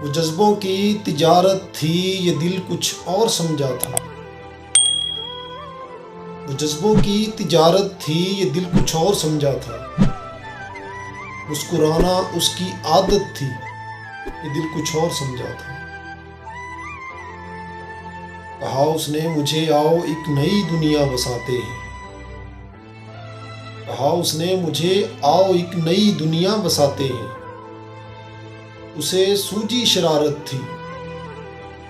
वो जज्बों की तिजारत थी, ये दिल कुछ और समझा था। वो जज्बों की तिजारत थी, ये दिल कुछ और समझा था। मुस्कुराना उसकी आदत थी, ये दिल कुछ और समझा था। कहा उसने मुझे आओ एक नई दुनिया बसाते हैं। कहा उसने मुझे आओ एक नई दुनिया बसाते हैं। उसे सूझी शरारत थी,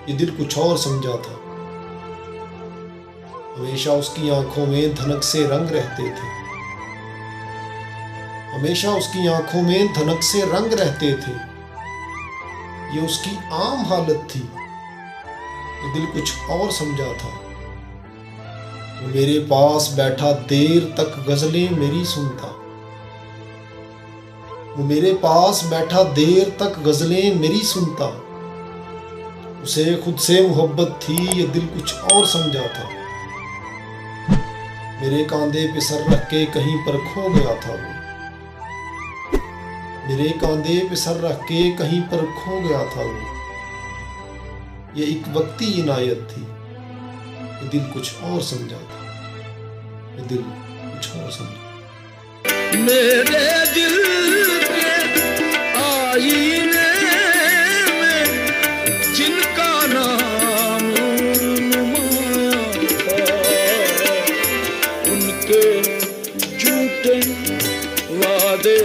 ये दिल कुछ और समझा था। हमेशा उसकी आंखों में धनक से रंग रहते थे। हमेशा उसकी आंखों में धनक से रंग रहते थे। ये उसकी आम हालत थी, ये दिल कुछ और समझा था। वो मेरे पास बैठा देर तक गजलें मेरी सुनता। वो मेरे पास बैठा देर तक गजलें मेरी सुनता। उसे खुद से मोहब्बत थी, ये दिल कुछ और समझा था। मेरे कांधे पे सर रख के कहीं पर खो गया था वो। मेरे कांधे पे सर रख के कहीं पर खो गया था वो। ये एक वक्ती इनायत थी, ये दिल कुछ और समझा था। ये दिल कुछ और समझा। मेरे दिल के आईने में जिनका नाम नुमाया था, उनके झूठे वादे